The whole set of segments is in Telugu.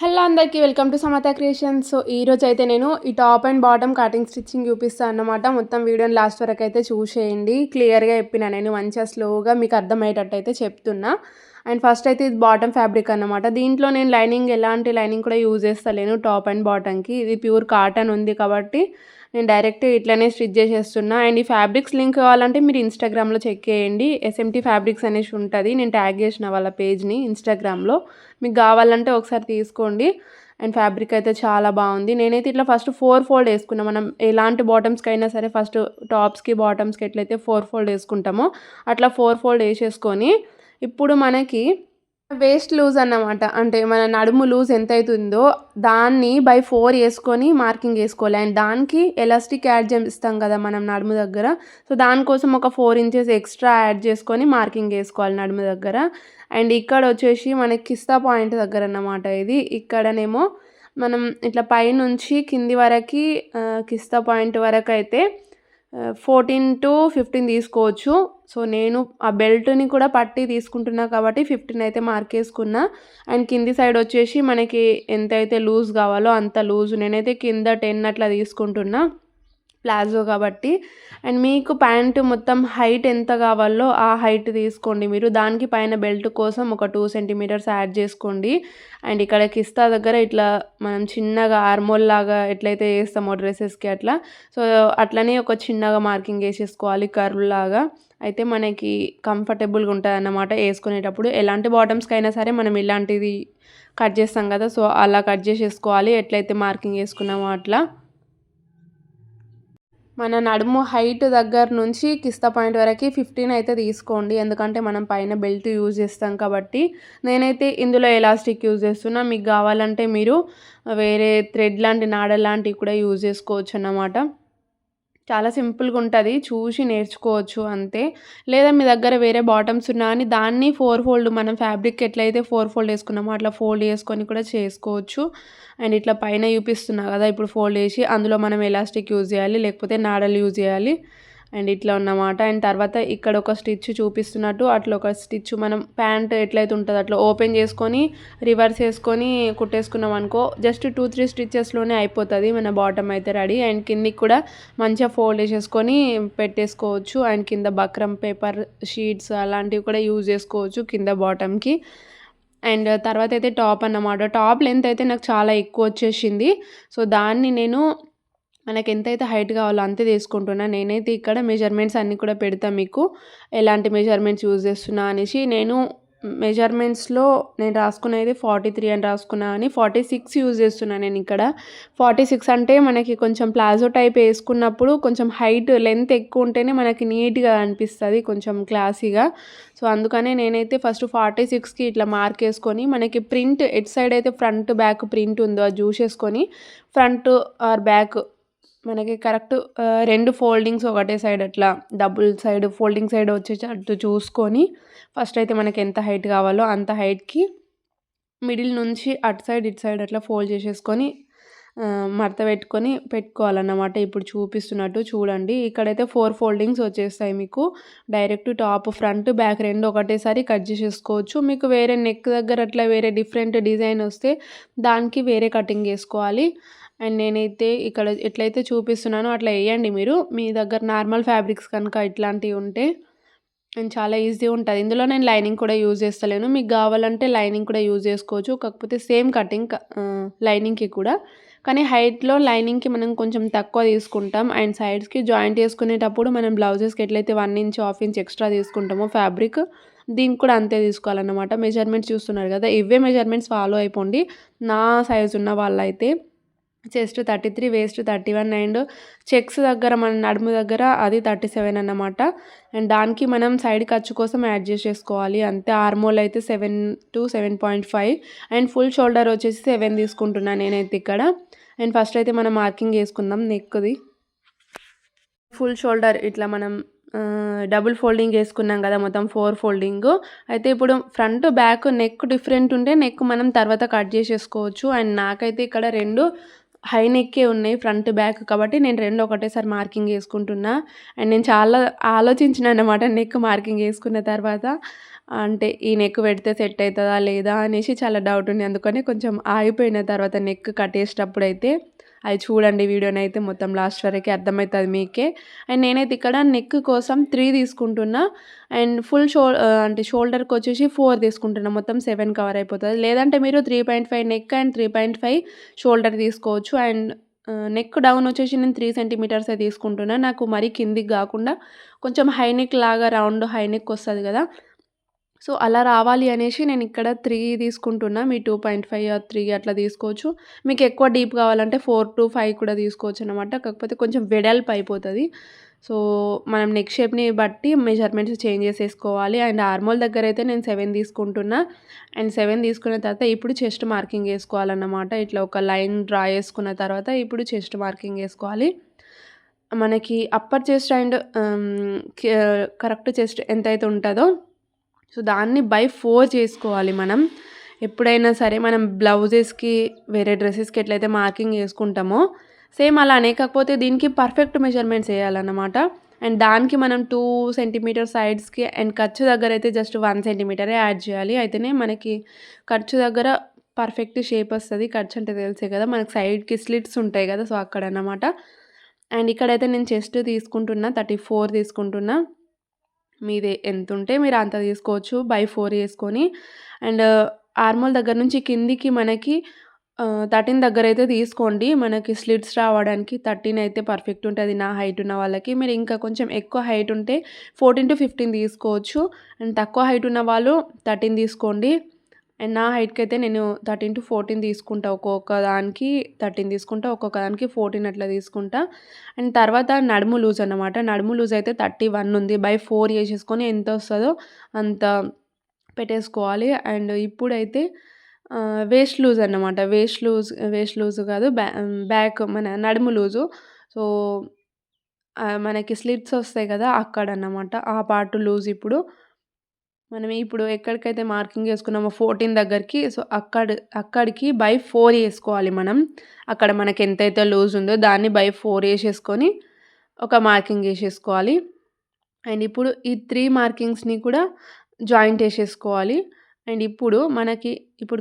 హలో అందరికీ welcome to Samatha creations. So ఈరోజు అయితే నేను ఈ top and bottom cutting stitching చూపిస్తాను అన్నమాట. మొత్తం వీడియోని లాస్ట్ వరకు అయితే చూసేయండి. క్లియర్గా చెప్పిన నేను మంచిగా స్లోగా మీకు అర్థమయ్యేటట్టు అయితే చెప్తున్నా. అండ్ ఫస్ట్ అయితే ఇది బాటమ్ ఫ్యాబ్రిక్ అన్నమాట. దీంట్లో నేను లైనింగ్ ఎలాంటి లైనింగ్ కూడా యూజ్ చేస్తలేను టాప్ అండ్ బాటమ్కి. ఇది ప్యూర్ కాటన్ ఉంది కాబట్టి నేను డైరెక్ట్ ఇట్లనే స్టిచ్ చేసేస్తున్నా. అండ్ ఈ ఫ్యాబ్రిక్స్ లింక్ కావాలంటే మీరు ఇన్స్టాగ్రామ్లో చెక్ చేయండి. ఎస్ఎంటీ ఫ్యాబ్రిక్స్ అనేసి ఉంటుంది. నేను ట్యాగ్ చేసిన వాళ్ళ పేజ్ని ఇన్స్టాగ్రామ్లో. మీకు కావాలంటే ఒకసారి తీసుకోండి. అండ్ ఫ్యాబ్రిక్ అయితే చాలా బాగుంది. నేనైతే ఇట్లా ఫస్ట్ 4 ఫోల్డ్ వేసుకున్నా. మనం ఎలాంటి బాటమ్స్కి అయినా సరే ఫస్ట్ టాప్స్కి బాటమ్స్కి ఎట్లయితే 4 ఫోల్డ్ వేసుకుంటామో అట్లా 4 ఫోల్డ్ వేసేసుకొని ఇప్పుడు మనకి వేస్ట్ లూజ్ అన్నమాట. అంటే మన నడుము లూజ్ ఎంత అవుతుందో దాన్ని బై 4 వేసుకొని మార్కింగ్ వేసుకోవాలి. అండ్ దానికి ఎలాస్టిక్ యాడ్ చేస్తాం కదా మనం నడుము దగ్గర. సో దానికోసం ఒక 4 ఇంచెస్ ఎక్స్ట్రా యాడ్ చేసుకొని మార్కింగ్ వేసుకోవాలి నడుము దగ్గర. అండ్ ఇక్కడ వచ్చేసి మనకి కిస్తా పాయింట్ దగ్గర అన్నమాట. ఇది ఇక్కడనేమో మనం ఇట్లా పైనుంచి కింది వరకు కిస్తా పాయింట్ వరకు అయితే 14-15 తీసుకోవచ్చు. సో నేను ఆ బెల్ట్ని కూడా పట్టి తీసుకుంటున్నా కాబట్టి 15 అయితే మార్క్ వేసుకున్నా. అండ్ కింది సైడ్ వచ్చేసి మనకి ఎంతైతే లూజ్ కావాలో అంత లూజ్, నేనైతే కింద 10 అట్లా తీసుకుంటున్నా ప్లాజో కాబట్టి. అండ్ మీకు ప్యాంటు మొత్తం హైట్ ఎంత కావాలో ఆ హైట్ తీసుకోండి మీరు. దానికి పైన బెల్ట్ కోసం ఒక 2 సెంటీమీటర్స్ యాడ్ చేసుకోండి. అండ్ ఇక్కడ కిస్తా దగ్గర ఇట్లా మనం చిన్నగా ఆర్మోల్ లాగా ఎట్లయితే వేస్తామో డ్రెస్సెస్కి అట్లా, సో అట్లనే ఒక చిన్నగా మార్కింగ్ వేసేసుకోవాలి కర్వ్ లాగా. అయితే మనకి కంఫర్టబుల్గా ఉంటుంది అన్నమాట వేసుకునేటప్పుడు. ఎలాంటి బాటమ్స్కి అయినా సరే మనం ఇలాంటిది కట్ చేస్తాం కదా, సో అలా కట్ చేసేసుకోవాలి ఎట్లయితే మార్కింగ్ వేసుకున్నామో అట్లా. మన నడుము హైట్ దగ్గర నుంచి కిస్తా పాయింట్ వరకు 15 అయితే తీసుకోండి. ఎందుకంటే మనం పైన బెల్ట్ యూజ్ చేస్తాం కాబట్టి. నేనైతే ఇందులో ఎలాస్టిక్ యూజ్ చేస్తున్నా. మీకు కావాలంటే మీరు వేరే థ్రెడ్ లాంటి నాడ లాంటివి కూడా యూజ్ చేసుకోవచ్చు అన్నమాట. చాలా సింపుల్గా ఉంటుంది, చూసి నేర్చుకోవచ్చు అంతే. లేదా మీ దగ్గర వేరే బాటమ్స్ ఉన్నా అని దాన్ని 4 ఫోల్డ్ మనం ఫ్యాబ్రిక్ ఎట్లయితే 4 ఫోల్డ్ వేసుకున్నామో అట్లా ఫోల్డ్ చేసుకొని కూడా చేసుకోవచ్చు. అండ్ ఇట్లా పైన చూపిస్తున్నా కదా ఇప్పుడు ఫోల్డ్ చేసి అందులో మనం ఎలాస్టిక్ యూజ్ చేయాలి, లేకపోతే నాడలు యూజ్ చేయాలి. అండ్ ఇట్లా ఉన్నమాట. అండ్ తర్వాత ఇక్కడ ఒక స్టిచ్ చూపిస్తున్నట్టు అట్లా ఒక స్టిచ్ మనం ప్యాంట్ ఎట్లయితే ఉంటుందో అట్లా ఓపెన్ చేసుకొని రివర్స్ వేసుకొని కుట్టేసుకున్నాం అనుకో, జస్ట్ 2-3 స్టిచెస్లోనే అయిపోతుంది మన బాటమ్ అయితే రెడీ. అండ్ కిందికి కూడా మంచిగా ఫోల్డ్ చేసేసుకొని పెట్టేసుకోవచ్చు. అండ్ కింద బక్రం పేపర్ షీట్స్ అలాంటివి కూడా యూజ్ చేసుకోవచ్చు కింద బాటమ్కి. అండ్ తర్వాత అయితే టాప్ అన్నమాట. టాప్ లెంత్ అయితే నాకు చాలా ఎక్కువ వచ్చేసింది. సో దాన్ని నేను మనకి ఎంతైతే హైట్ కావాలో అంతే తీసుకుంటున్నా. నేనైతే ఇక్కడ మెజర్మెంట్స్ అన్నీ కూడా పెడతా మీకు, ఎలాంటి మెజర్మెంట్స్ యూజ్ చేస్తున్నా అనేసి. నేను మెజర్మెంట్స్లో నేను రాసుకునేది 43 అని రాసుకున్నా అని 46 యూజ్ చేస్తున్నా నేను ఇక్కడ. 46 అంటే మనకి కొంచెం ప్లాజో టైప్ వేసుకున్నప్పుడు కొంచెం హైట్ లెంత్ ఎక్కువ ఉంటేనే మనకి నీట్గా అనిపిస్తుంది, కొంచెం క్లాసీగా. సో అందుకనే నేనైతే ఫస్ట్ 46కి ఇట్లా మార్క్ వేసుకొని మనకి ప్రింట్ ఎట్ సైడ్ అయితే ఫ్రంట్ బ్యాక్ ప్రింట్ ఉందో అది చూసేసుకొని ఫ్రంట్ ఆర్ బ్యాక్ మనకి కరెక్ట్ 2 ఫోల్డింగ్స్ ఒకటే సైడ్ అట్లా డబుల్ సైడ్ ఫోల్డింగ్ సైడ్ వచ్చేటట్టు చూసుకొని ఫస్ట్ అయితే మనకి ఎంత హైట్ కావాలో అంత హైట్కి మిడిల్ నుంచి అటు సైడ్ ఇటు సైడ్ అట్లా ఫోల్డ్ చేసేసుకొని మడత పెట్టుకోవాలన్నమాట. ఇప్పుడు చూపిస్తున్నట్టు చూడండి. ఇక్కడైతే 4 ఫోల్డింగ్స్ వచ్చేస్తాయి మీకు. డైరెక్ట్ టాప్ ఫ్రంట్ బ్యాక్ 2 ఒకటేసారి కట్ చేసేసుకోవచ్చు. మీకు వేరే నెక్ దగ్గర అట్లా వేరే డిఫరెంట్ డిజైన్ వస్తే దానికి వేరే కటింగ్ వేసుకోవాలి. అండ్ నేనైతే ఇక్కడ ఎట్లయితే చూపిస్తున్నానో అట్లా వేయండి మీరు. మీ దగ్గర నార్మల్ ఫ్యాబ్రిక్స్ కనుక ఇట్లాంటివి ఉంటే అండ్ చాలా ఈజీ ఉంటుంది. ఇందులో నేను లైనింగ్ కూడా యూజ్ చేస్తలేను. మీకు కావాలంటే లైనింగ్ కూడా యూజ్ చేసుకోవచ్చు, కాకపోతే సేమ్ కటింగ్ లైనింగ్కి కూడా. కానీ హైట్లో లైనింగ్కి మనం కొంచెం తక్కువ తీసుకుంటాం. అండ్ సైడ్స్కి జాయింట్ వేసుకునేటప్పుడు మనం బ్లౌజెస్కి ఎట్లయితే 1 ఇంచ్ 1/2 ఇంచ్ ఎక్స్ట్రా తీసుకుంటామో ఫ్యాబ్రిక్, దీనికి కూడా అంతే తీసుకోవాలన్నమాట. మెజర్మెంట్స్ చూస్తున్నారు కదా, ఇవే మెజర్మెంట్స్ ఫాలో అయిపోండి. నా సైజు ఉన్న వాళ్ళైతే చెస్ట్ 33, వేస్ట్ 31 అండ్ చెక్స్ దగ్గర మన నడుము దగ్గర అది 37 అన్నమాట. అండ్ దానికి మనం సైడ్ ఖర్చు కోసం యాడ్ చేసేసుకోవాలి అంతే. ఆర్మోల్ అయితే 7-7.5 అండ్ ఫుల్ షోల్డర్ వచ్చేసి 7 తీసుకుంటున్నాను నేనైతే ఇక్కడ. అండ్ ఫస్ట్ అయితే మనం మార్కింగ్ వేసుకుందాం నెక్ది. ఫుల్ షోల్డర్ ఇట్లా మనం డబుల్ ఫోల్డింగ్ వేసుకున్నాం కదా, మొత్తం 4 ఫోల్డింగ్. అయితే ఇప్పుడు ఫ్రంట్ బ్యాక్ నెక్ డిఫరెంట్ ఉంటే నెక్ మనం తర్వాత కట్ చేసేసుకోవచ్చు. అండ్ నాకైతే ఇక్కడ 2 హై నెక్కే ఉన్నాయి ఫ్రంట్, బ్యాక్ కాబట్టి నేను 2 ఒకటేసారి మార్కింగ్ యేసుకుంటున్నా. అండ్ నేను చాలా ఆలోచించినాననమాట నెక్ మార్కింగ్ యేసుకున్న తర్వాత. అంటే ఈ నెక్ పెడితే సెట్ అయితదా లేదా అనేసి చాలా డౌట్ ఉండే. అందుకని కొంచెం ఆగిపోయిన తర్వాత నెక్ కట్టేసేటప్పుడైతే అది చూడండి వీడియోనైతే మొత్తం లాస్ట్ వరకే అర్థమైతది మీకే. అండ్ నేనైతే ఇక్కడ నెక్ కోసం 3 తీసుకుంటున్నా. అండ్ అంటే షోల్డర్‌కొచ్చేసి 4 తీసుకుంటున్నా. మొత్తం 7 కవర్ అయిపోతది. లేదంటే మీరు 3.5 నెక్ అండ్ 3.5 షోల్డర్ తీసుకోవచ్చు. అండ్ నెక్ డౌన్ వచ్చేసి నేను 3 సెంటీమీటర్సే తీసుకుంటున్నా. నాకు మరీ కిందికి గాకుండా కొంచెం హై నెక్ లాగా రౌండ్ హై నెక్ వస్తది గదా! సో, అలా రావాలి అనేసి నేనిక్కడ 3 తీసుకుంటున్నా. మీరు 2.5 ఆర్ 3 అట్లా తీసుకోవచ్చు. మీకెక్కువ డీప్ కావాలంటే 4-5 కూడా తీసుకోవచ్చనమాట. కాకపోతే కొంచెం వెడల్పు అయిపోతది. సో, మనం నెక్ షేప్‌ని బట్టి మెజర్‌మెంట్స్ చేంజ్ చేసేసుకోవాలి. అండ్ ఆర్మోల్ దగ్గరైతే నేను 7 తీసుకుంటున్నా. అండ్ 7 తీసుకున్న తర్వాత ఇప్పుడు చెస్ట్ మార్కింగ్ ఏసుకోవాలన్నమాట. ఇట్లా ఒక లైన్ డ్రా చేసుకున్న తర్వాత ఇప్పుడు చెస్ట్ మార్కింగ్ ఏసుకోవాలి. మనకి upper chest and correct chest ఎంతైతే ఉంటదో సో, దాన్ని బై 4 చేసుకోవాలి మనం. ఎప్పుడైనా సరే మనం బ్లౌజెస్‌కి, వేరే డ్రెసెస్‌కి ఎట్లయితే మార్కింగ్ యేసుకుంటామో, సేమ్ అలానే కాకపోతే దీనికి పర్ఫెక్ట్ మెజర్‌మెంట్స్ ఎయాలన్నమాట. అండ్ దానికి మనం 2 సెంటీమీటర్ సైడ్స్‌కి అండ్ ఖర్చు దగ్గరైతే జస్ట్ 1 సెంటీమీటరే యాడ్ చేయాలి. అయితేనే మనకి ఖర్చు దగ్గర పర్ఫెక్ట్ షేప్ వస్తది. ఖర్చు అంటే తెలుసే కదా! మనకి సైడ్‌కి స్లిట్స్ ఉంటాయి కదా! సో, అక్కడన్నమాట. అండ్ ఇక్కడైతే నేను చెస్ట్ తీసుకుంటున్నా. 34 తీసుకుంటున్నా. మీది ఎంతుంటే మీరు అంత తీసుకోవచ్చు. బై 4 యేసుకొని అండ్ ఆర్మోల్ దగ్గర నుంచి కిందికి మనకి 13 దగ్గరైతే తీసుకోండి. మనకి స్లిట్స్ రావడానికి 13 అయితే పర్ఫెక్ట్ ఉంటది. నా హైట్ ఉన్న వాళ్ళకి. మీరు ఇంకా కొంచెం ఎక్కువ హైట్ ఉంటే 14-15 తీసుకోవచ్చు. అండ్ తక్కువ హైట్ ఉన్న వాళ్ళు 13 తీసుకోండి. అండ్ నా హైట్‌కి అయితే నేను 13-14 తీసుకుంటా. ఒక్కొక్క దానికి 13 తీసుకుంటా. ఒక్కొక్క దానికి 14 అట్లా తీసుకుంటా. అండ్ తర్వాత నడుము లూజ్ అన్నమాట. నడుము లూజ్ అయితే 31 ఉంది. బై 4 చేసేసుకొని ఎంత వస్తదో అంత పెట్టేసుకోవాలి. అండ్ ఇప్పుడైతే వేస్ట్ లూజ్ అన్నమాట. వేస్ట్ లూజ్ కాదు బ్యాక్ మన నడుము లూజు. సో, మనకి స్లిట్స్ వస్తాయి కదా! అక్కడన్నమాట. ఆ పార్ట్ లూజ్ ఇప్పుడు. మనం ఇప్పుడు ఎక్కడికైతే మార్కింగ్ చేసుకున్నామో 14 దగ్గరికి సో, అక్కడికి బై 4 ఏసుకోవాలి మనం. అక్కడ మనకి ఎంతైతే లూజ్ ఉందో దాన్ని బై 4 ఏసేసుకొని ఒక మార్కింగ్ ఏసేసుకోవాలి. అండ్ ఇప్పుడు ఈ 3 మార్కింగ్స్‌ని కూడా జాయింట్ ఏసేసుకోవాలి. అండ్ ఇప్పుడు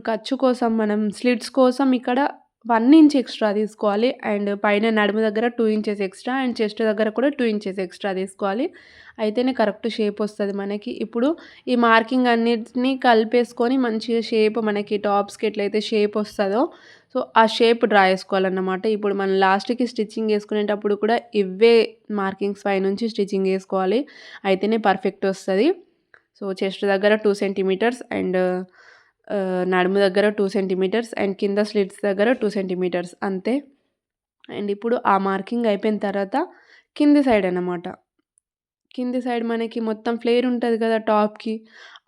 ఖర్చు కోసం మనం స్లిట్స్ కోసం ఇక్కడ 1 ఇంచ్ ఎక్స్ట్రా తీసుకోవాలి. అండ్ పైన నడుము దగ్గర 2 ఇంచెస్ ఎక్స్ట్రా అండ్ చెస్ట్ దగ్గర కూడా 2 ఇంచెస్ ఎక్స్ట్రా తీసుకోవాలి. అయితేనే కరెక్ట్ షేప్ వస్తది మనకి. ఇప్పుడు ఈ మార్కింగ్ అన్నిటిని కలిపేసుకొని మంచిగా షేప్ మనకి టాప్స్‌కి ఎట్లయితే షేప్ వస్తదో సో, ఆ షేప్ డ్రా చేసుకోవాలన్నమాట. ఇప్పుడు మనం లాస్ట్‌కి స్టిచ్చింగ్ ఏసుకునేటప్పుడు కూడా ఇవే మార్కింగ్స్ పైనుంచి స్టిచ్చింగ్ ఏసుకోవాలి. అయితేనే పర్ఫెక్ట్ వస్తది. సో, చెస్ట్ దగ్గర 2 సెంటీమీటర్స్ అండ్ నడుము దగ్గర 2 సెంటీమీటర్స్ అండ్ కింద స్లిట్స్ దగ్గర 2 సెంటీమీటర్స్ అంతే. అండ్ ఇప్పుడు ఆ మార్కింగ్ అయిపోయిన తర్వాత కింది సైడ్ అన్నమాట. కింది సైడ్ మనకి మొత్తం ఫ్లేర్ ఉంటది కదా టాప్‌కి.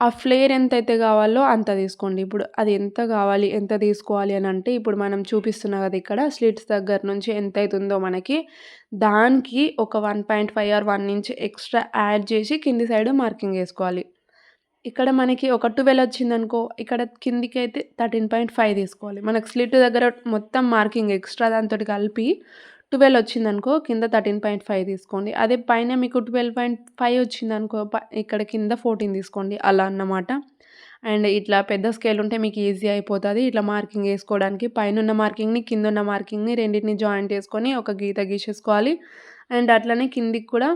ఆ ఫ్లేర్ ఎంతైతే కావాలో అంత తీసుకోండి. ఇప్పుడు అది ఎంత కావాలి, ఎంత తీసుకోవాలి అనంటే ఇప్పుడు మనం చూపిస్తున్నా కదా ఇక్కడ స్లిట్స్ దగ్గర నుంచి ఎంతైతుందో మనకి దానికి ఒక 1.5 ఆర్ 1 ఇంచ్ ఎక్స్ట్రా యాడ్ చేసి కింది సైడ్ మార్కింగ్ ఏసుకోవాలి. ఇక్కడ మనకి ఒక 12 వచ్చిందనుకో, ఇక్కడ కిందికైతే 13.5 తీసుకోవాలి. మనకు స్లిట్ దగ్గర మొత్తం మార్కింగ్ ఎక్స్ట్రా దాంతోటి కలిపి 12 వచ్చిందనుకో, కింద 13.5 తీసుకోండి. అదే పైన మీకు 12.5 వచ్చిందనుకో, ఇక్కడ కింద 14 తీసుకోండి. అలా అన్నమాట. అండ్ ఇట్లా పెద్ద స్కేల్ ఉంటే మీకు ఈజీ అయిపోతది. ఇట్లా మార్కింగ్ ఏసుకోవడానికి పైనున్న మార్కింగ్‌ని, కిందున్న మార్కింగ్‌ని రెండిటిని జాయింట్ చేసుకొని ఒక గీత గీసేసుకోవాలి. అండ్ అట్లనే కిందికి కూడా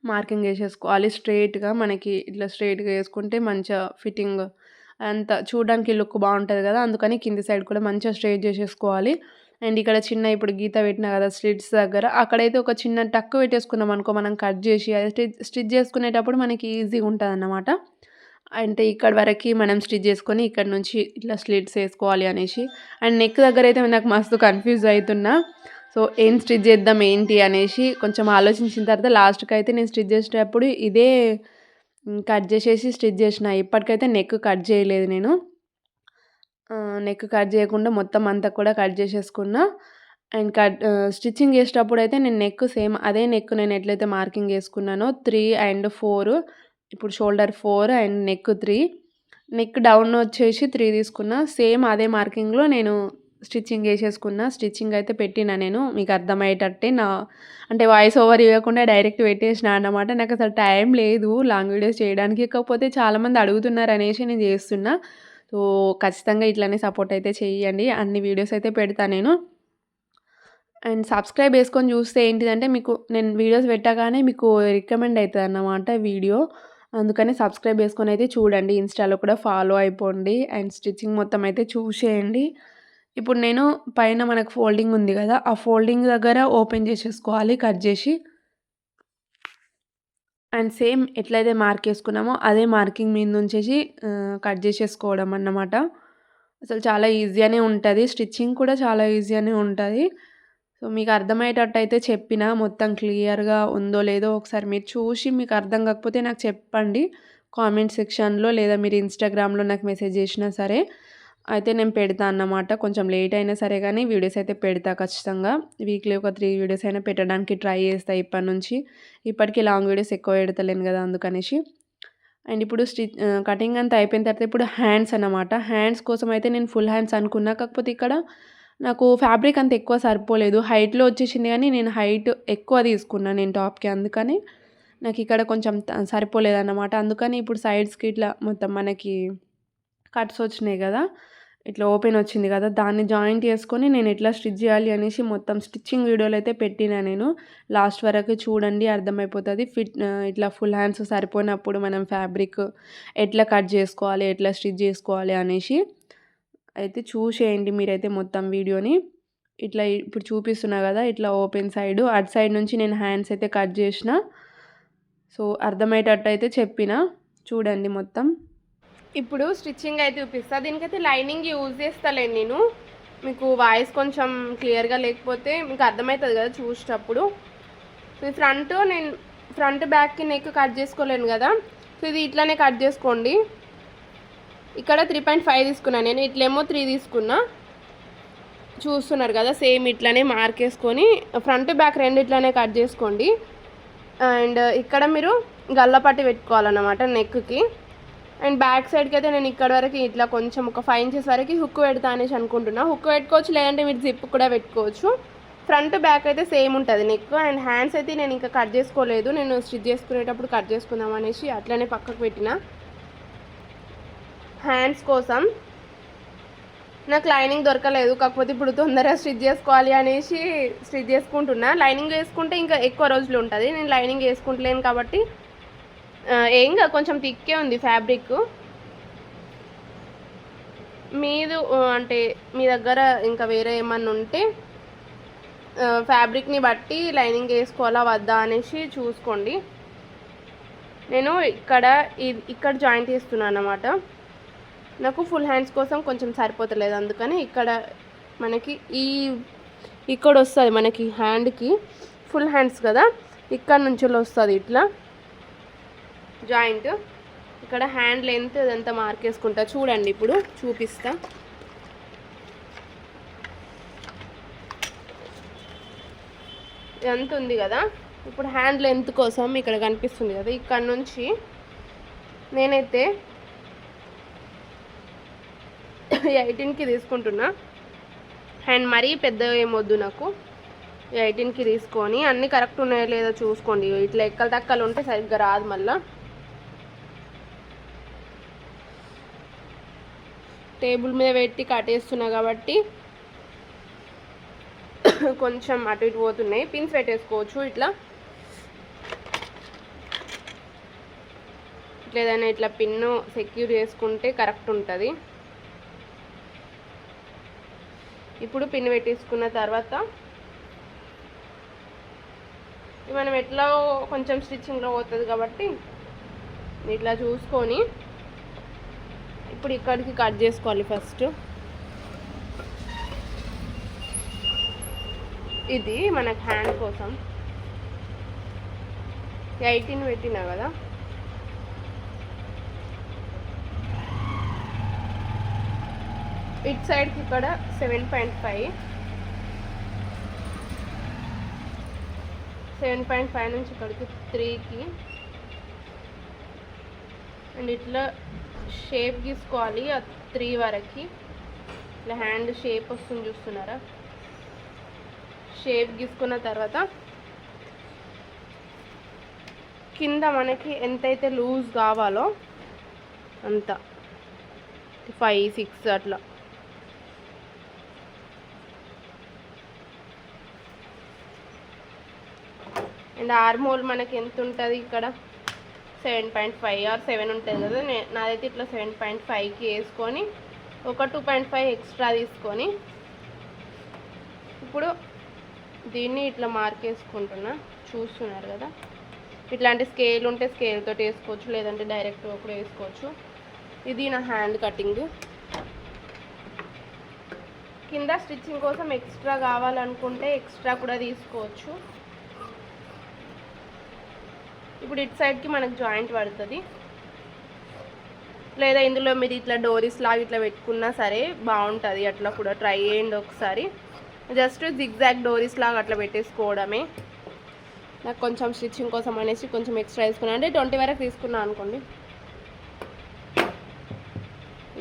మార్కింగ్ ఏసేసుకోవాలి. స్ట్రెయిట్‌గా మనకి ఇట్లా స్ట్రెయిట్‌గా ఏసుకుంటే మంచిగా ఫిట్టింగ్ అంతా చూడడానికి లుక్ బావుంటది గదా! అందుకని కింది సైడ్ కూడా మంచిగా స్ట్రెయిట్ జేసేసుకోవాలి. అండ్ ఇక్కడ చిన్న ఇప్పుడు గీత పెట్టినా గదా! స్లిట్స్ దగ్గర అక్కడైతే ఒక చిన్న టక్ పెట్టేసుకున్నామనుకో మనం కట్ జేసి అది స్టిచ్ జేసుకునేటప్పుడు మనకి ఈజీగా ఉంటదన్నమాట. అంటే ఇక్కడి వరకి మనం స్టిచ్ జేసుకొని ఇక్కడి నుంచి ఇట్లా స్లిట్స్ ఏసుకోవాలి అనేసి. అండ్ నెక్ దగ్గరైతే నాకు మస్తు కన్‌ఫ్యూజ్ అయితున్నా. సో, ఏం స్టిచ్ చేద్దాం ఏంటి అనేసి కొంచెం ఆలోచించిన తర్వాత లాస్ట్‌కైతే నేను స్టిచ్ చేసేటప్పుడు ఇదే కట్ చేసేసి స్టిచ్ చేసిన. ఇప్పటికైతే నెక్ కట్ చేయలేదు నేను. నెక్ కట్ చేయకుండా మొత్తం అంతా కూడా కట్ చేసేసుకున్నా. అండ్ స్టిచ్చింగ్ చేసేటప్పుడైతే నేను నెక్ సేమ్ అదే నెక్ నేను ఎట్లయితే మార్కింగ్ ఏసుకున్నానో 3 అండ్ 4 ఇప్పుడు shoulder 4 and neck 3 neck down వచ్చేసి 3 తీసుకున్నా. సేమ్ అదే మార్కింగ్‌లో నేను స్టిచ్చింగ్ వేసేసుకున్న. స్టిచ్చింగ్ అయితే పెట్టిన నేను మీకు అర్థమయ్యేటట్టే అంటే వాయిస్ ఓవర్ ఇవ్వకుండా డైరెక్ట్ పెట్టేసిన అన్నమాట. నాకు అసలు టైం లేదు లాంగ్ వీడియోస్ చేయడానికి. కాకపోతే చాలామంది అడుగుతున్నారు అనేసి నేను చేస్తున్నా. సో ఖచ్చితంగా ఇట్లనే సపోర్ట్ అయితే చేయండి. అన్ని వీడియోస్ అయితే పెడతా నేను. అండ్ సబ్స్క్రైబ్ చేసుకొని చూస్తే ఏంటిదంటే మీకు నేను వీడియోస్ పెట్టగానే మీకు రికమెండ్ అవుతుంది అన్నమాట వీడియో. అందుకని సబ్స్క్రైబ్ చేసుకొని అయితే చూడండి. ఇన్స్టాలో కూడా ఫాలో అయిపోండి. అండ్ స్టిచ్చింగ్ మొత్తం అయితే చూసేయండి. ఇప్పుడు నేను పైన మనకు ఫోల్డింగ్ ఉంది కదా, ఆ ఫోల్డింగ్ దగ్గర ఓపెన్ చేసేసుకోవాలి కట్ చేసి. అండ్ సేమ్ ఎట్లయితే మార్క్ వేసుకున్నామో అదే మార్కింగ్ మీద నుంచేసి కట్ చేసేసుకోవడం అన్నమాట. అసలు చాలా ఈజీగానే ఉంటుంది. స్టిచ్చింగ్ కూడా చాలా ఈజీగానే ఉంటుంది. సో మీకు అర్థమయ్యేటట్టు అయితే చెప్పిన మొత్తం క్లియర్గా ఉందో లేదో ఒకసారి మీరు చూసి మీకు అర్థం కాకపోతే నాకు చెప్పండి కామెంట్ సెక్షన్లో, లేదా మీరు ఇన్స్టాగ్రామ్లో నాకు మెసేజ్ చేసినా సరే అయితే నేను పెడతా అన్నమాట. కొంచెం లేట్ అయినా సరే కానీ వీడియోస్ అయితే పెడతా ఖచ్చితంగా. వీక్లీ ఒక 3 వీడియోస్ అయినా పెట్టడానికి ట్రై చేస్తా ఇప్పటి నుంచి. ఇప్పటికీ లాంగ్ వీడియోస్ ఎక్కువ పెడతలేను కదా అందుకనేసి. అండ్ ఇప్పుడు కటింగ్ అంతా అయిపోయిన తర్వాత ఇప్పుడు హ్యాండ్స్ అన్నమాట. హ్యాండ్స్ కోసం అయితే నేను ఫుల్ హ్యాండ్స్ అనుకున్నా. కాకపోతే ఇక్కడ నాకు ఫ్యాబ్రిక్ అంత ఎక్కువ సరిపోలేదు. హైట్లో వచ్చేసింది కానీ నేను హైట్ ఎక్కువ తీసుకున్నాను నేను టాప్కి. అందుకని నాకు ఇక్కడ కొంచెం సరిపోలేదన్నమాట. అందుకని ఇప్పుడు సైడ్స్కి ఇట్లా మొత్తం మనకి కట్స్ వచ్చినాయి కదా, ఇట్లా ఓపెన్ వచ్చింది కదా, దాన్ని జాయింట్ చేసుకొని నేను ఎట్లా స్టిచ్ చేయాలి అనేసి మొత్తం స్టిచ్చింగ్ వీడియోలు అయితే పెట్టినా నేను. లాస్ట్ వరకు చూడండి అర్థమైపోతుంది. ఇట్లా ఫుల్ హ్యాండ్స్ సరిపోయినప్పుడు మనం ఫ్యాబ్రిక్ ఎట్లా కట్ చేసుకోవాలి, ఎట్లా స్టిచ్ చేసుకోవాలి అనేసి అయితే చూసేయండి మీరైతే మొత్తం వీడియోని. ఇట్లా ఇప్పుడు చూపిస్తున్నా కదా, ఇట్లా ఓపెన్ సైడ్ అటు సైడ్ నుంచి నేను హ్యాండ్స్ అయితే కట్ చేసిన. సో అర్థమయ్యేటట్టు అయితే చెప్పిన, చూడండి మొత్తం. ఇప్పుడు స్టిచ్చింగ్ అయితే చూపిస్తా. దీనికైతే లైనింగ్ యూజ్ చేస్తలేను నేను. మీకు వాయిస్ కొంచెం క్లియర్గా లేకపోతే మీకు అర్థమవుతుంది కదా చూసేటప్పుడు. సో నేను ఫ్రంట్ బ్యాక్కి నెక్ కట్ చేసుకోలేను కదా, సో ఇది ఇట్లానే కట్ చేసుకోండి. ఇక్కడ 3.5 తీసుకున్నాను నేను, ఇట్లేమో 3 తీసుకున్నా. చూస్తున్నారు కదా, సేమ్ ఇట్లానే మార్క్ వేసుకొని ఫ్రంట్ బ్యాక్ రెండు ఇట్లానే కట్ చేసుకోండి. అండ్ ఇక్కడ మీరు గల్లపట్టి పెట్టుకోవాలన్నమాట నెక్కి. అండ్ బ్యాక్ సైడ్కి అయితే నేను ఇక్కడ వరకు ఇట్లా కొంచెం ఒక 5 ఇంచెస్ వరకు హుక్ పెడతా అనేసి అనుకుంటున్నా. హుక్ పెట్టుకోవచ్చు, లేదంటే మీరు జిప్ కూడా పెట్టుకోవచ్చు. ఫ్రంట్ బ్యాక్ అయితే సేమ్ ఉంటుంది నెక్. అండ్ హ్యాండ్స్ అయితే నేను ఇంకా కట్ చేసుకోలేదు, నేను స్టిచ్ చేసుకునేటప్పుడు కట్ చేసుకుందాం అనేసి అట్లనే పక్కకు పెట్టిన. హ్యాండ్స్ కోసం నాకు లైనింగ్ దొరకలేదు, కాకపోతే ఇప్పుడు తొందరగా స్టిచ్ చేసుకోవాలి అనేసి స్టిచ్ చేసుకుంటున్నా. లైనింగ్ వేసుకుంటే ఇంకా ఎక్కువ రోజులు ఉంటుంది, నేను లైనింగ్ వేసుకుంటలేను కాబట్టి ఏంగా కొంచెం థిక్కే ఉంది ఫ్యాబ్రిక్. అంటే మీ దగ్గర ఇంకా వేరే ఏమన్నా ఉంటే ఫ్యాబ్రిక్ని బట్టి లైనింగ్ వేసుకోవాలా వద్దా అనేసి చూసుకోండి. నేను ఇక్కడ జాయింట్ చేస్తున్నాను అన్నమాట. నాకు ఫుల్ హ్యాండ్స్ కోసం కొంచెం సరిపోతలేదు, అందుకని ఇక్కడ మనకి ఇక్కడ వస్తుంది మనకి హ్యాండ్కి ఫుల్ హ్యాండ్స్ కదా, ఇక్కడ నుంచి వస్తుంది ఇట్లా జాయింట్. ఇక్కడ హ్యాండ్ లెంత్ ఇదంతా మార్క్ వేసుకుంటా. చూడండి ఇప్పుడు చూపిస్తా. ఎంత ఉంది కదా, ఇప్పుడు హ్యాండ్ లెంత్ కోసం ఇక్కడ కనిపిస్తుంది కదా, ఇక్కడ నుంచి నేనైతే 18కి తీసుకుంటున్నా. హ్యాండ్ మరీ పెద్ద ఏమొద్దు నాకు, 18కి తీసుకొని అన్నీ కరెక్ట్ ఉన్నాయో లేదో చూసుకోండి. ఇట్లా ఎక్కలు తక్కలు ఉంటే సరిగ్గా రాదు. మళ్ళీ టేబుల్ మీద పెట్టి కట్టేస్తున్నా కాబట్టి కొంచెం అటు ఇటు పోతున్నాయి. పిన్స్ పెట్టేసుకోవచ్చు ఇట్లా, ఏదైనా ఇట్లా పిన్ను సెక్యూర్ చేసుకుంటే కరెక్ట్ ఉంటుంది. ఇప్పుడు పిన్ పెట్టేసుకున్న తర్వాత మనం ఎట్లా కొంచెం స్టిచ్చింగ్లో పోతుంది కాబట్టి ఇట్లా చూసుకొని ఇప్పుడు ఇక్కడికి కట్ చేసుకోవాలి. ఫస్ట్ ఇది మనకు హ్యాండ్ కోసం 18 పెట్టినా కదా, ఇట్ సైడ్కి ఇక్కడ 7.5 నుంచి ఇక్కడికి 3కి. అండ్ ఇట్లా షేప్ గీసుకోవాలి ఆ 3 వరకు. ఇట్లా హ్యాండ్ షేప్ వస్తుంది చూస్తున్నారా, షేప్ గీసుకున్న తర్వాత కింద మనకి ఎంతైతే లూజ్ కావాలో అంత 5, 6 అట్లా అండ్ ఆర్మ్ మనకి ఎంత ఉంటుంది ఇక్కడ 7.5 or 7 ఉంటుంది కదా, నాదైతే ఇట్లా 7.5కి వేసుకొని ఒక 2.5 ఎక్స్ట్రా తీసుకొని ఇప్పుడు దీన్ని ఇట్లా మార్క్ వేసుకుంటున్నా, చూస్తున్నారు కదా. ఇట్లాంటి స్కేల్ ఉంటే స్కేల్ తోటి వేసుకోవచ్చు, లేదంటే డైరెక్ట్గా కూడా వేసుకోవచ్చు. ఇది నా హ్యాండ్ కటింగ్. కింద స్టిచ్చింగ్ కోసం ఎక్స్ట్రా కావాలనుకుంటే ఎక్స్ట్రా కూడా తీసుకోవచ్చు. ఇప్పుడు ఇటు సైడ్కి మనకు జాయింట్ పడుతుంది, లేదా ఇందులో మీరు ఇట్లా డోరీస్ లాగా ఇట్లా పెట్టుకున్నా సరే బాగుంటుంది. అట్లా కూడా ట్రై చేయండి ఒకసారి. జస్ట్ జిగ్జాగ్ డోరీస్ లాగా అట్లా పెట్టేసుకోవడమే. నాకు కొంచెం స్టిచ్చింగ్ కోసం అనేసి కొంచెం ఎక్స్ట్రా తీసుకున్నాను, అంటే 20 వరకు తీసుకున్నాను అనుకోండి.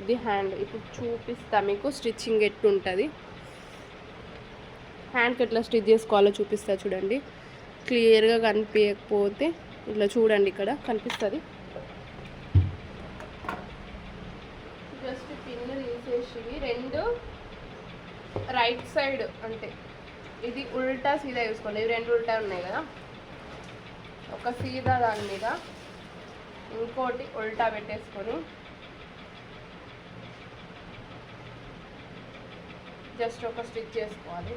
ఇది హ్యాండ్. ఇప్పుడు చూపిస్తా మీకు స్టిచ్చింగ్ ఎట్టుంటుంది, హ్యాండ్కి ఎట్లా స్టిచ్ చేసుకోవాలో చూపిస్తా చూడండి. క్లియర్గా కనిపించకపోతే ఇట్లా చూడండి, ఇక్కడ కనిపిస్తుంది. జస్ట్ పిన్ తీసేసి రెండు రైట్ సైడ్, అంటే ఇది ఉల్టా సీదా చూసుకోండి. ఇవి రెండు ఉల్టా ఉన్నాయి కదా, ఒక సీదా దాని మీద ఇంకోటి ఉల్టా పెట్టేసుకొని జస్ట్ ఒక స్టిచ్ చేసుకోవాలి.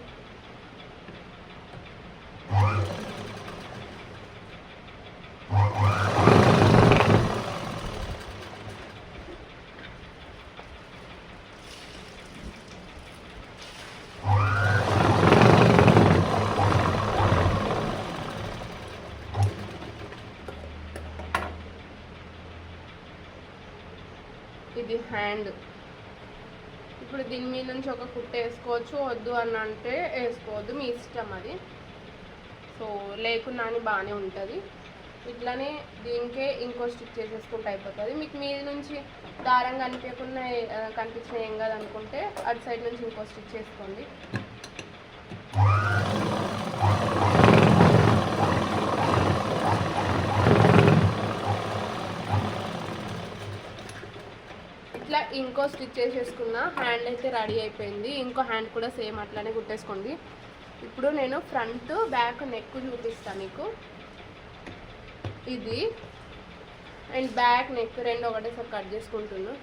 ఇది హ్యాండ్. ఇప్పుడు దీని మీద నుంచి ఒక కుట్ట వేసుకోవచ్చు, వద్దు అని అంటే వేసుకోవద్దు, మీ ఇష్టం అది. సో లేకున్నా అని బాగానే ఉంటుంది. ఇట్లానే దీనికే ఇంకో స్టిచ్ చేసేసుకుంటే అయిపోతుంది. మీకు మీద నుంచి దారం కనిపించకుండా కనిపించిన ఏం కాదు అనుకుంటే అటు సైడ్ నుంచి ఇంకో స్టిచ్ చేసుకోండి. ఇట్లా ఇంకో స్టిచ్ చేసేసుకున్న హ్యాండ్ అయితే రెడీ అయిపోయింది. ఇంకో హ్యాండ్ కూడా సేమ్ అట్లానే కుట్టేసుకోండి. ఇప్పుడు నేను ఫ్రంట్ బ్యాక్ నెక్ చూపిస్తాను మీకు. ఇది అండ్ బ్యాక్ నెక్ రెండు ఒకటేసారి కట్ చేసుకుంటున్నాను.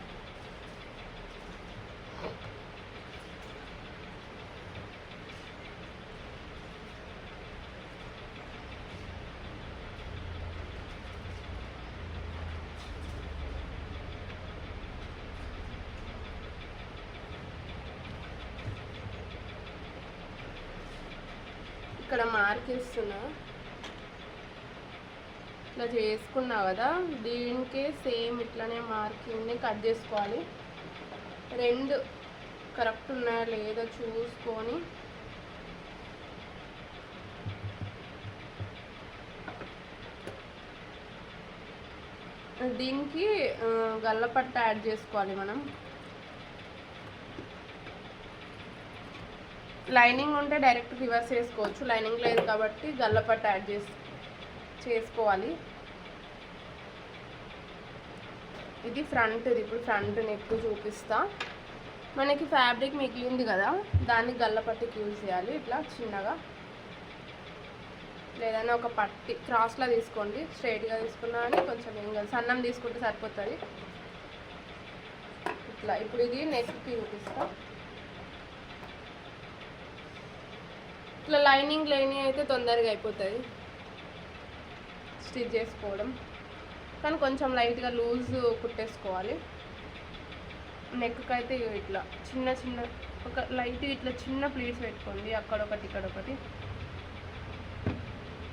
ఇక్కడ మార్క్ ఇస్తున్నా, ఇట్లా చేసుకున్నా కదా, దీనికి సేమ్ ఇట్లానే మార్కింగ్ని కట్ చేసుకోవాలి. రెండు కరెక్ట్ ఉన్నాయా లేదో చూసుకొని దీనికి గల్లపట్ట యాడ్ చేసుకోవాలి మనం. లైనింగ్ ఉంటే డైరెక్ట్ రివర్స్ చేసుకోవచ్చు, లైనింగ్ లేదు కాబట్టి గల్లపట్ట యాడ్ చేసుకోవాలి. ఇది ఫ్రంట్. ఇప్పుడు ఫ్రంట్ నెక్ చూపిస్తా. మనకి ఫ్యాబ్రిక్ మిగిలింది కదా, దాన్ని గల్లపట్టికి యూజ్ చేయాలి. ఇట్లా చిన్నగా లేదన్నా ఒక పట్టి క్రాస్లా తీసుకోండి. స్ట్రైట్గా తీసుకున్నా అని కొంచెం ఏం కాదు, సన్నం తీసుకుంటే సరిపోతుంది. ఇట్లా ఇప్పుడు ఇది నెక్కి చూపిస్తా. ఇట్లా లైనింగ్ లేని అయితే తొందరగా అయిపోతుంది స్టిచ్ చేసుకోవడం, కానీ కొంచెం లైట్గా లూజ్ కుట్టేసుకోవాలి. నెక్కి అయితే ఇట్లా చిన్న చిన్న ఒక లైట్ ఇట్లా చిన్న ప్లీట్స్ పెట్టుకోండి, అక్కడొకటి ఇక్కడొకటి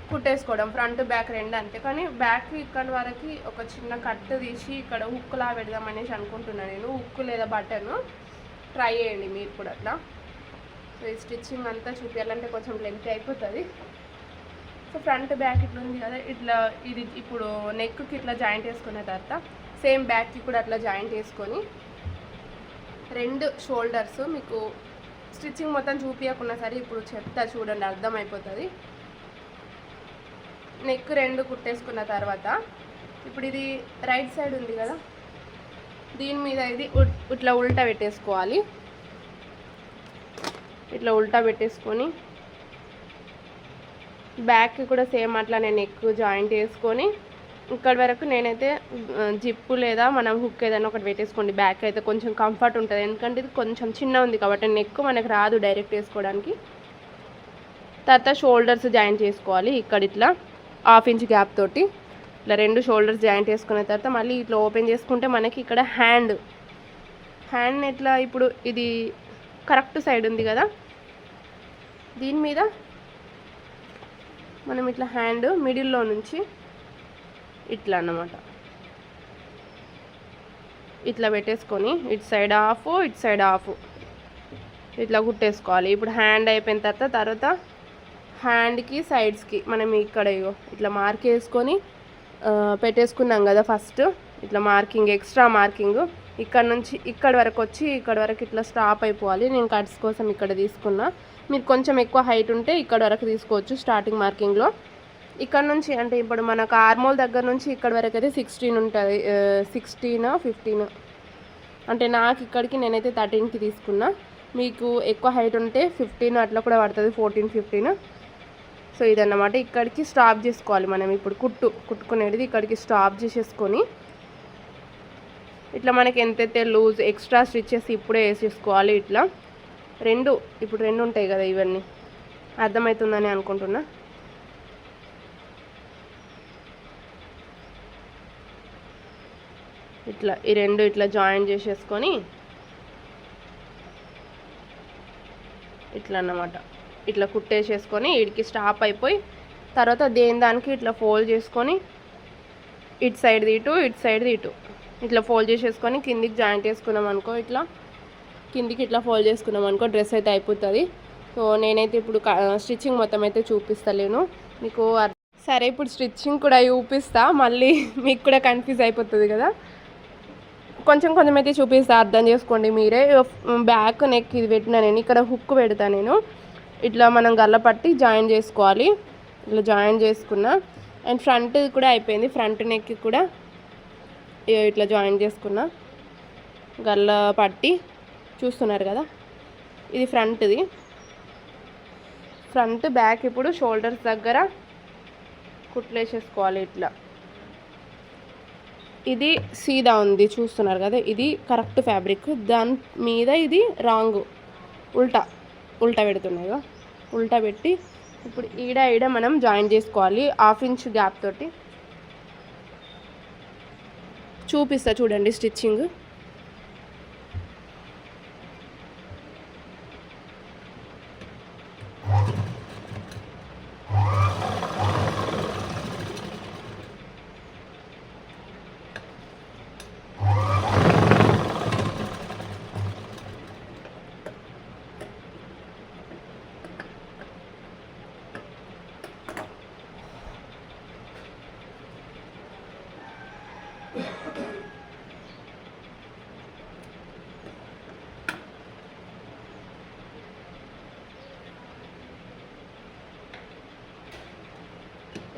కుట్టేసుకోవడం. ఫ్రంట్ బ్యాక్ రెండు అంతే, కానీ బ్యాక్ ఇక్కడ వరకు ఒక చిన్న కట్ తీసి ఇక్కడ హుక్లా పెడదాం అనేసి అనుకుంటున్నాను నేను. హుక్ లేదా బటన్ ట్రై చేయండి మీరు కూడా అట్లా. సో ఈ స్టిచ్చింగ్ అంతా చూపించాలంటే కొంచెం లెంత్ అయిపోతుంది. సో ఫ్రంట్ బ్యాక్ ఇట్లా ఉంది కదా, ఇట్లా ఇది ఇప్పుడు నెక్కి ఇట్లా జాయింట్ వేసుకున్న తర్వాత సేమ్ బ్యాక్కి కూడా అట్లా జాయింట్ వేసుకొని 2 షోల్డర్స్ మీకు స్టిచ్చింగ్ మొత్తం చూపించకున్నా సరే ఇప్పుడు చెప్తా చూడండి, అర్థమైపోతుంది. నెక్ 2 కుట్టేసుకున్న తర్వాత ఇప్పుడు ఇది రైట్ సైడ్ ఉంది కదా, దీని మీద ఇది ఇట్లా ఉల్టా పెట్టేసుకోవాలి. ఇట్లా ఉల్టా పెట్టేసుకొని బ్యాక్ కూడా సేమ్ అట్లానే నెక్ జాయింట్ వేసుకొని ఇక్కడ వరకు నేనైతే జిప్పు లేదా మనం హుక్ ఏదైనా ఒకటి పెట్టేసుకోండి. బ్యాక్ అయితే కొంచెం కంఫర్ట్ ఉంటుంది, ఎందుకంటే ఇది కొంచెం చిన్న ఉంది కాబట్టి నెక్ మనకు రాదు డైరెక్ట్ వేసుకోవడానికి. తర్వాత షోల్డర్స్ జాయింట్ చేసుకోవాలి. ఇక్కడ ఇట్లా 1/2 ఇంచ్ గ్యాప్ తోటి ఇట్లా 2 షోల్డర్స్ జాయింట్ చేసుకున్న తర్వాత మళ్ళీ ఇట్లా ఓపెన్ చేసుకుంటే మనకి ఇక్కడ హ్యాండ్ ఎట్లా ఇప్పుడు ఇది కరెక్ట్ సైడ్ ఉంది కదా, దీని మీద మనం ఇట్లా హ్యాండ్ మిడిల్లో నుంచి ఇట్లా అన్నమాట ఇట్లా పెట్టేసుకొని ఇటు సైడ్ హాఫ్ ఇట్లా కుట్టేసుకోవాలి. ఇప్పుడు హ్యాండ్ అయిపోయిన తర్వాత హ్యాండ్కి సైడ్స్కి మనం ఇక్కడ ఇట్లా మార్క్ వేసుకొని పెట్టేసుకున్నాం కదా. ఫస్ట్ ఇట్లా మార్కింగ్, ఎక్స్ట్రా మార్కింగ్ ఇక్కడ నుంచి ఇక్కడ వరకు వచ్చి ఇక్కడ వరకు ఇట్లా స్టాప్ అయిపోవాలి. నేను కట్స్ కోసం ఇక్కడ తీసుకున్నా. మీరు కొంచెం ఎక్కువ హైట్ ఉంటే ఇక్కడ వరకు తీసుకోవచ్చు స్టార్టింగ్ మార్కింగ్లో. ఇక్కడ నుంచి అంటే ఇప్పుడు మనకు ఆర్మోల్ దగ్గర నుంచి ఇక్కడ వరకు అయితే 16 ఉంటుంది, 16 15 అంటే నాకు ఇక్కడికి నేనైతే 13కి తీసుకున్నా. మీకు ఎక్కువ హైట్ ఉంటే 15 అట్లా కూడా పడుతుంది, 14 15. సో ఇదన్నమాట. ఇక్కడికి స్టాప్ చేసుకోవాలి మనం. ఇప్పుడు కుట్టుకునేది ఇక్కడికి స్టాప్ చేసేసుకొని ఇట్లా మనకి ఎంతైతే లూజ్ ఎక్స్ట్రా స్టిచ్చెస్ ఇప్పుడే వేసేసుకోవాలి. ఇట్లా ఇప్పుడు 2 ఉంటాయి కదా, ఇవన్నీ అర్థమవుతుందని అనుకుంటున్నా. ఇట్లా ఈ 2 ఇట్లా జాయిన్ చేసేసుకొని ఇట్లా అన్నమాట ఇట్లా కుట్టేసేసుకొని వీడికి స్టాప్ అయిపోయి తర్వాత దానికి ఇట్లా ఫోల్డ్ చేసుకొని ఇటు సైడ్ ఇటు ఇట్లా ఫోల్డ్ చేసేసుకొని కిందికి జాయింట్ చేసుకున్నాం అనుకో, ఇట్లా కిందికి ఇట్లా ఫోల్డ్ చేసుకున్నాం అనుకో డ్రెస్ అయితే అయిపోతుంది. సో నేనైతే ఇప్పుడు స్టిచ్చింగ్ మొత్తం అయితే చూపిస్తలేను మీకు. సరే ఇప్పుడు స్టిచ్చింగ్ కూడా చూపిస్తా, మళ్ళీ మీకు కూడా కన్ఫ్యూజ్ అయిపోతుంది కదా. కొంచెం అయితే చూపిస్తా, అర్థం చేసుకోండి మీరే. బ్యాక్ నెక్ ఇది పెట్టినా నేను, ఇక్కడ హుక్ పెడతా నేను. ఇట్లా మనం గల్ల పట్టి జాయిన్ చేసుకోవాలి. ఇట్లా జాయిన్ చేసుకున్నా. అండ్ ఫ్రంట్ కూడా అయిపోయింది, ఫ్రంట్ నెక్ కూడా ఇట్లా జాయిన్ చేసుకున్నా. గల్ల పట్టి చూస్తున్నారు కదా, ఇది ఫ్రంట్ది. ఫ్రంట్ బ్యాక్ ఇప్పుడు షోల్డర్స్ దగ్గర కుట్లేసేసుకోవాలి. ఇట్లా ఇది సీదా ఉంది చూస్తున్నారు కదా, ఇది కరెక్ట్ ఫ్యాబ్రిక్. దాని మీద ఇది రాంగ్, ఉల్టా పెడుతున్నాయి. ఉల్టా పెట్టి ఇప్పుడు ఈడ మనం జాయిన్ చేసుకోవాలి. 1/2 ఇంచ్ గ్యాప్ తోటి చూపిస్తా చూడండి స్టిచ్చింగ్.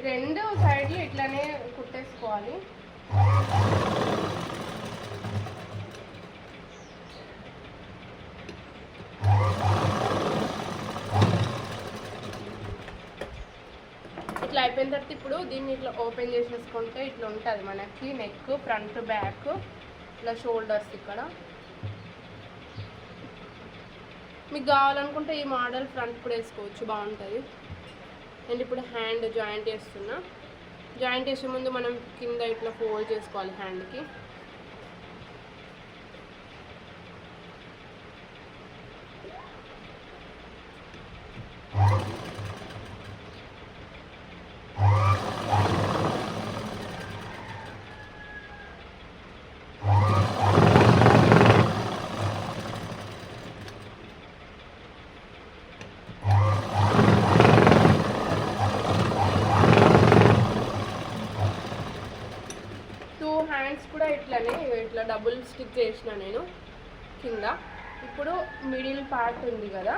రెండు సైడ్లు ఇట్లానే కుట్టేసుకోవాలి. ఇట్లా అయిపోయిన తర్వాత ఇప్పుడు దీన్ని ఇట్లా ఓపెన్ చేసేసుకుంటే ఇట్లా ఉంటుంది మనకి నెక్, ఫ్రంట్, బ్యాక్, ఇట్లా షోల్డర్స్. ఇక్కడ మీకు కావాలనుకుంటే ఈ మోడల్ ఫ్రంట్ కూడా వేసుకోవచ్చు, బాగుంటుంది. అండ్ ఇప్పుడు హ్యాండ్ జాయింట్ చేస్తున్నా. జాయింట్ చేసే ముందు మనం కింద ఇట్లా ఫోల్డ్ చేసుకోవాలి హ్యాండ్కి. హ్యాండ్స్ కూడా ఇట్లానే ఇట్లా డబుల్ స్టిచ్ చేసిన నేను. కింద. ఇప్పుడు మిడిల్ పార్ట్ ఉంది కదా,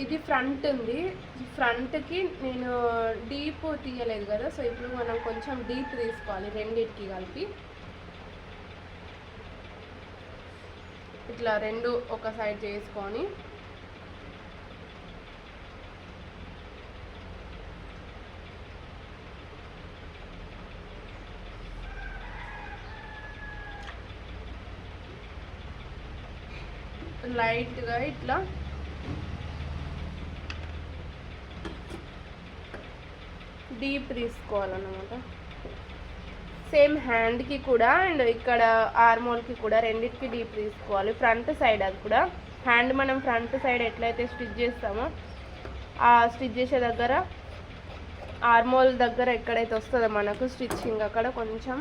ఇది ఫ్రంట్ ఉంది. ఫ్రంట్కి నేను డీప్ తీయలేదు కదా, సో ఇప్పుడు మనం కొంచెం డీప్ తీసుకోవాలి రెండింటికి కలిపి. ఇట్లా రెండు ఒక సైడ్ చేసుకొని లైట్గా ఇట్లా డీప్ తీసుకోవాలన్నమాట. సేమ్ హ్యాండ్కి కూడా అండ్ ఇక్కడ ఆర్మోల్కి కూడా రెండింటికి డీప్ తీసుకోవాలి. ఫ్రంట్ సైడ్ అది కూడా హ్యాండ్ మనం ఫ్రంట్ సైడ్ ఎట్లయితే స్టిచ్ చేస్తామో ఆ స్టిచ్ చేసే దగ్గర ఆర్మోల్ దగ్గర ఎక్కడైతే వస్తుందో మనకు స్టిచ్చింగ్ అక్కడ కొంచెం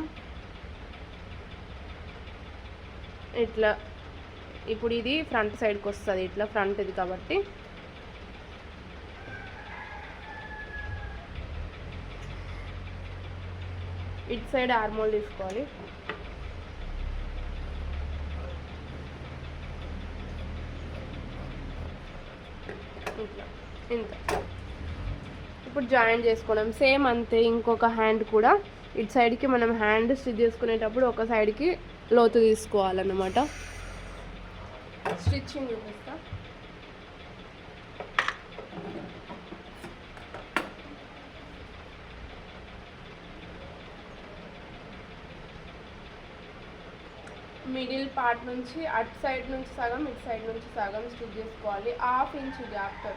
ఇట్లా. ఇప్పుడు ఇది ఫ్రంట్ సైడ్కి వస్తుంది, ఇట్లా ఫ్రంట్ ఇది కాబట్టి ఇటు సైడ్ ఆర్మోల్ తీసుకోవాలి. ఇట్లా ఇంత. ఇప్పుడు జాయిన్ చేసుకోవడం సేమ్ అంతే. ఇంకొక హ్యాండ్ కూడా ఇటు సైడ్కి మనం హ్యాండ్ స్టిచ్ చేసుకునేటప్పుడు ఒక సైడ్కి లోతు తీసుకోవాలన్నమాట. స్టిచ్చింగ్ చూపిస్తా. మిడిల్ పార్ట్ నుంచి అటు సైడ్ నుంచి సగం ఇటు సైడ్ నుంచి సగం స్టిచ్ చేసుకోవాలి. 1/2 ఇంచ్ గ్యాప్.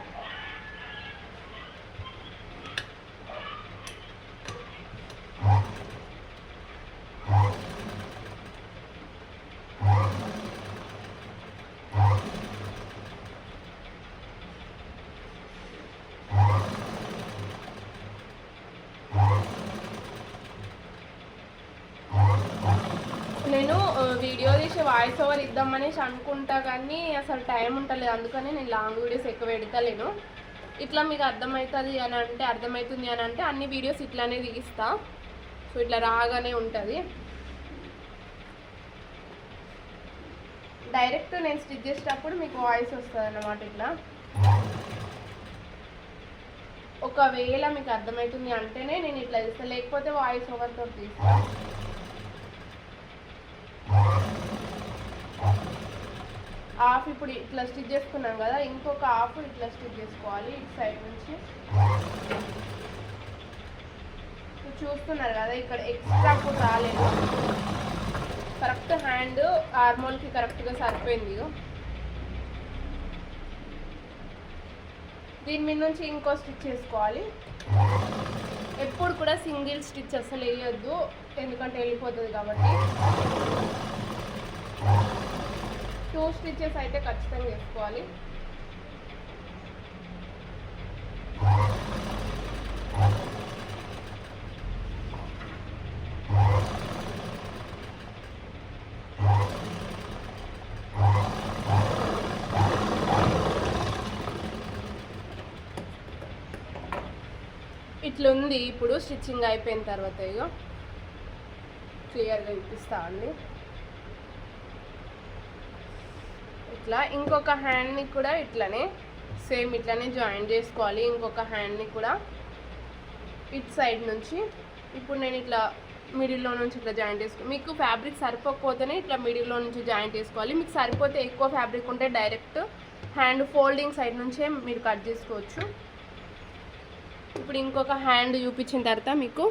నేను వీడియో తీసి వాయిస్ ఓవర్ ఇద్దామనేసి అనుకుంటా కానీ అసలు టైం ఉంటలేదు, అందుకని నేను లాంగ్ వీడియోస్ ఎక్కువ పెడతలేను. ఇట్లా మీకు అర్థమవుతుంది అని అంటే అన్ని వీడియోస్ ఇట్లానే తీస్తా. సో ఇట్లా రాగానే ఉంటుంది. డైరెక్ట్ నేను స్టిచ్ చేసేటప్పుడు మీకు వాయిస్ వస్తుంది అన్నమాట. ఇట్లా ఒకవేళ మీకు అర్థమవుతుంది అంటేనే నేను ఇట్లా చేస్తాను, లేకపోతే వాయిస్ ఓవర్తో తీస్తాను. హాఫ్ ఇప్పుడు ఇట్లా స్టిచ్ చేసుకున్నాం కదా, ఇంకొక హాఫ్ ఇట్లా స్టిచ్ చేసుకోవాలి ఇటు సైడ్ నుంచి. చూస్తున్నారు కదా ఇక్కడ ఎక్స్ట్రా కూడా రాలేదు, కరెక్ట్ హ్యాండ్ ఆర్మోల్కి కరెక్ట్గా సరిపోయింది. దీని మీద నుంచి ఇంకో స్టిచ్ చేసుకోవాలి. ఎప్పుడు కూడా సింగిల్ స్టిచ్ అసలు వేయొద్దు, ఎందుకంటే వెళ్ళిపోతుంది కాబట్టి. 2 స్టిచెస్ అయితే ఖచ్చితంగా వేసుకోవాలి. ఇట్లుంది. ఇప్పుడు స్టిచ్చింగ్ అయిపోయిన తర్వాత ఇగో క్లియర్గా చూపిస్తా అండి. ఇట్లా ఇంకొక హ్యాండ్ని కూడా ఇట్లానే సేమ్ ఇట్లానే జాయిన్ చేసుకోవాలి. ఇంకొక హ్యాండ్ని కూడా ఇటు సైడ్ నుంచి ఇప్పుడు నేను ఇట్లా మిడిల్లో నుంచి ఇట్లా జాయిన్ చేసుకోవాలి. మీకు ఫ్యాబ్రిక్ సరిపోకపోతేనే ఇట్లా మిడిల్లో నుంచి జాయిన్ చేసుకోవాలి. మీకు సరిపోతే ఎక్కువ ఫ్యాబ్రిక్ ఉంటే డైరెక్ట్ హ్యాండ్ ఫోల్డింగ్ సైడ్ నుంచే మీరు కట్ చేసుకోవచ్చు. ఇప్పుడు ఇంకొక హ్యాండ్ చూపించిన తర్వాత మీకు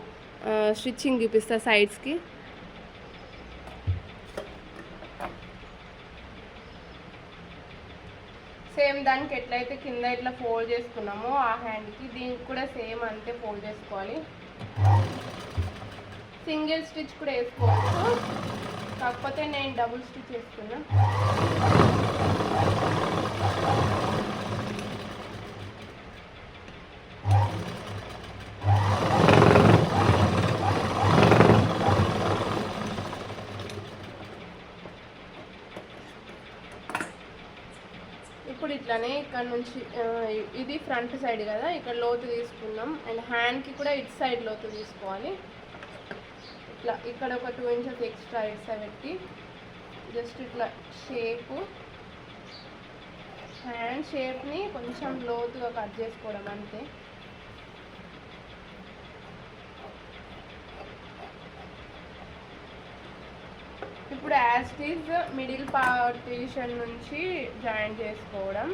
స్టిచ్చింగ్ చూపిస్తా సైడ్స్కి. సేమ్ దానికి ఎట్లయితే కింద ఇట్లా ఫోల్డ్ చేసుకున్నామో ఆ హ్యాండ్కి దీనికి కూడా సేమ్ అంతే ఫోల్డ్ చేసుకోవాలి. సింగిల్ స్టిచ్ కూడా వేసుకోవచ్చు, కాకపోతే నేను డబుల్ స్టిచ్ వేసుకున్నా. ఇప్పుడు ఇట్లానే ఇక్కడ నుంచి ఇది ఫ్రంట్ సైడ్ కదా, ఇక్కడ లోతు తీసుకున్నాం. అండ్ హ్యాండ్కి కూడా ఇటు సైడ్ లోతు తీసుకోవాలి. ఇట్లా ఇక్కడ ఒక 2 ఇంచెస్ ఎక్స్ట్రా పెట్టి జస్ట్ ఇట్లా షేపు హ్యాండ్ షేప్ని కొంచెం లోతుగా కట్ చేసుకోవడం అంతే. ఇప్పుడు as it is middle partition నుంచి జాయిన్ చేసుకోవడం.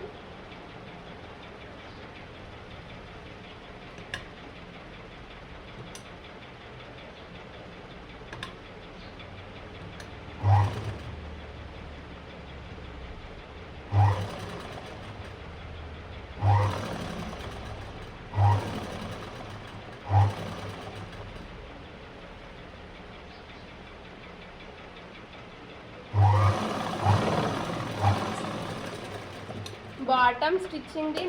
బాటమ్ స్టిచ్చింగ్ది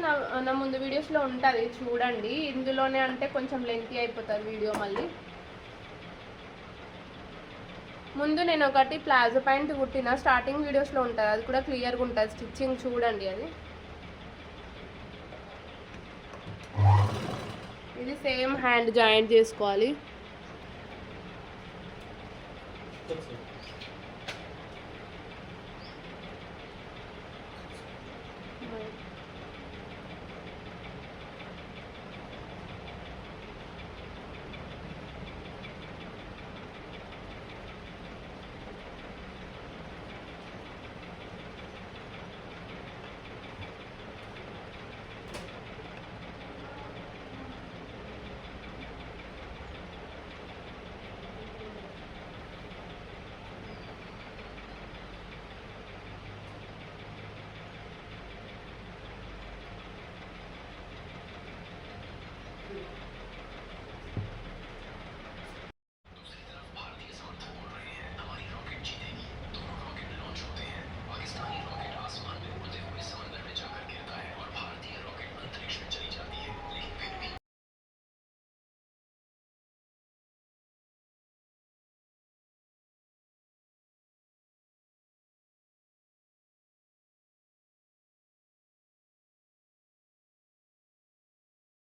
నా ముందు వీడియోస్లో ఉంటుంది చూడండి. ఇందులోనే అంటే కొంచెం లెంతీ అయిపోతుంది వీడియో. మళ్ళీ ముందు నేను ఒకటి ప్లాజో ప్యాంట్ కుట్టిన స్టార్టింగ్ వీడియోస్లో ఉంటుంది, అది కూడా క్లియర్గా ఉంటుంది స్టిచ్చింగ్ చూడండి. అది ఇది సేమ్ హ్యాండ్ జాయింట్ చేసుకోవాలి.